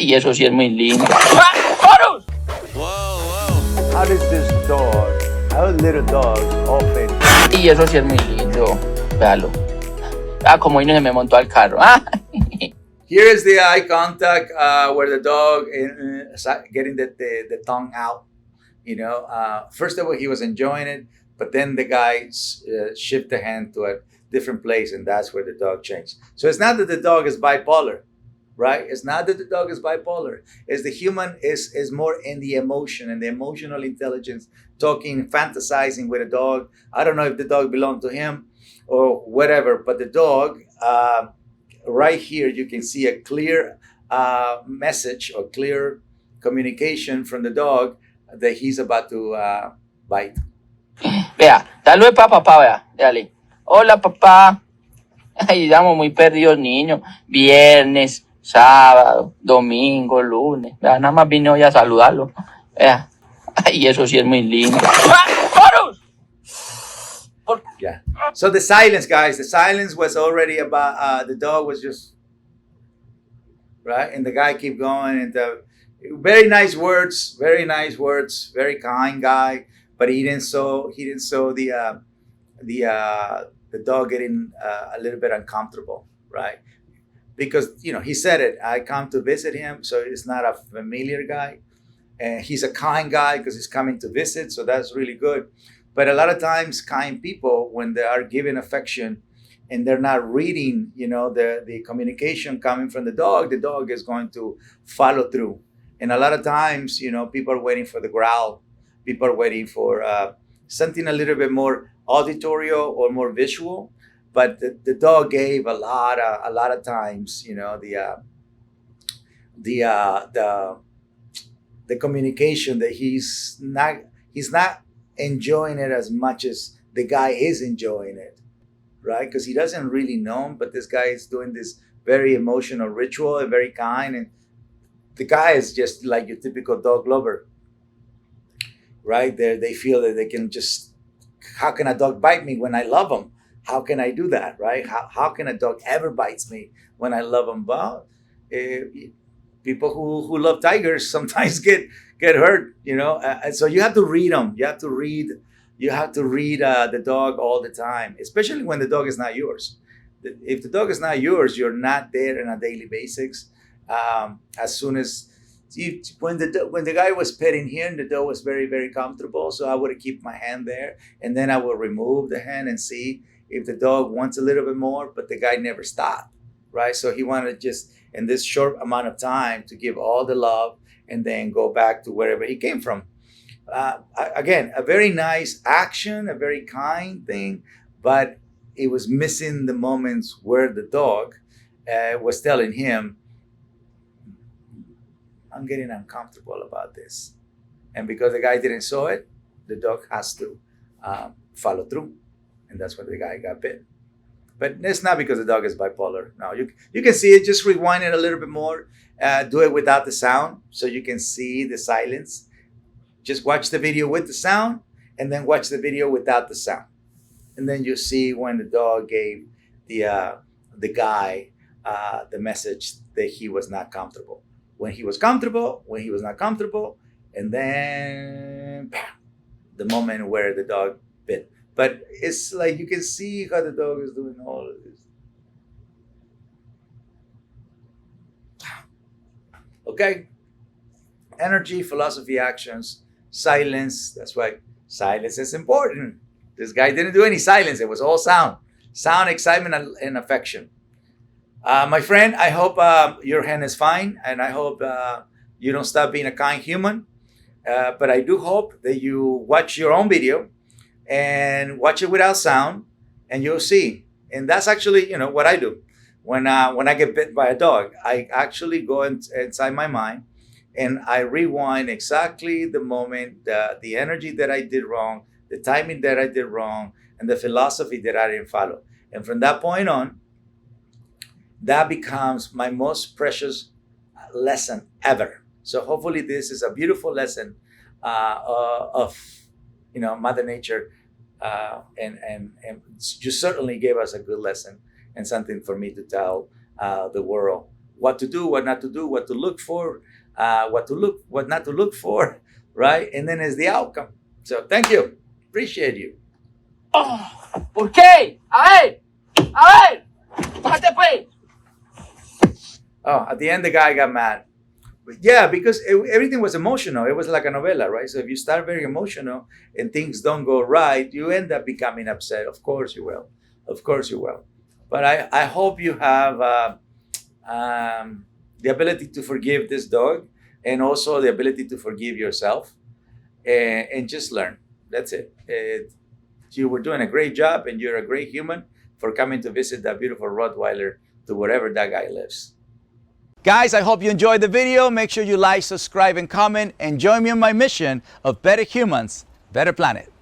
Y eso sí es muy lindo. ¡Ah! ¡Horus! How does this dog, how little dogs often... Y eso sí es muy lindo. Véalo. Ah, como no se me montó al carro. Ah. Here is the eye contact where the dog getting the tongue out. You know, first of all, he was enjoying it, but then the guy shift the hand to a different place, and that's where the dog changed. So it's not that the dog is bipolar, right? It's not that the dog is bipolar. It's the human is more in the emotion and the emotional intelligence, talking, fantasizing with a dog. I don't know if the dog belonged to him or whatever, but the dog, right here, you can see a clear message or clear communication from the dog that he's about to bite. Vea, dale para papá, vea. Dale. Hola, papá. Ay, estamos muy perdidos, niños. Viernes, sábado, domingo, lunes. Vea, nada más vine hoy a saludarlo. Vea. Ay, eso sí es muy lindo. ¡Ah! ¡Horus! Yeah. So the silence, guys, the silence was already about, the dog was just, right? And the guy keep going, and very nice words, very kind guy, but he didn't saw the dog getting a little bit uncomfortable, right? Because, you know, he said it, I come to visit him, so it's not a familiar guy. And he's a kind guy because he's coming to visit, so that's really good. But a lot of times, kind people, when they are giving affection and they're not reading, you know, the communication coming from the dog is going to follow through. And a lot of times, you know, people are waiting for the growl. People are waiting for something a little bit more auditory or more visual. But the dog gave a lot of times, you know, the communication that he's not enjoying it as much as the guy is enjoying it, right? Because he doesn't really know him, but this guy is doing this very emotional ritual and very kind. And the guy is just like your typical dog lover, right? They feel that they can just, how can a dog bite me when I love him? How can I do that, right? How can a dog ever bites me when I love him? Well, people who love tigers sometimes get hurt, you know. And so you have to read them. You have to read the dog all the time, especially when the dog is not yours. If the dog is not yours, you're not there on a daily basis. As soon as when the guy was petting him, the dog was very, very comfortable. So I would keep my hand there, and then I would remove the hand and see if the dog wants a little bit more. But the guy never stopped, right? So he wanted just in this short amount of time to give all the love and then go back to wherever he came from. Again, a very nice action, a very kind thing, but it was missing the moments where the dog was telling him, I'm getting uncomfortable about this. And because the guy didn't saw it, the dog has to follow through. And that's when the guy got bit. But it's not because the dog is bipolar. No, you can see it. Just rewind it a little bit more. Do it without the sound so you can see the silence. Just watch the video with the sound and then watch the video without the sound. And then you see when the dog gave the guy the message that he was not comfortable. When he was comfortable, when he was not comfortable, and then the moment where the dog bit. But it's like you can see how the dog is doing all of this. Okay? Energy, philosophy, actions, silence. That's why silence is important. This guy didn't do any silence. It was all sound. Sound, excitement, and affection. My friend, I hope your hand is fine. And I hope you don't stop being a kind human. But I do hope that you watch your own video and watch it without sound, and you'll see. And that's actually, what I do. When I get bit by a dog, I actually go inside my mind and I rewind exactly the moment, the energy that I did wrong, the timing that I did wrong, and the philosophy that I didn't follow. And from that point on, that becomes my most precious lesson ever. So hopefully this is a beautiful lesson of Mother Nature, and you certainly gave us a good lesson and something for me to tell the world what to do, what not to do, what to look for, what not to look for, right? And then it's the outcome. So thank you. Appreciate you. Oh, ¿por qué? A ver, bájate pues. Oh, at the end, the guy got mad. But yeah, because everything was emotional. It was like a novella, right? So if you start very emotional and things don't go right, you end up becoming upset. Of course you will. Of course you will. But I hope you have the ability to forgive this dog and also the ability to forgive yourself and just learn. That's it. You were doing a great job and you're a great human for coming to visit that beautiful Rottweiler to wherever that guy lives. Guys, I hope you enjoyed the video. Make sure you like, subscribe, and comment, and join me on my mission of better humans, better planet.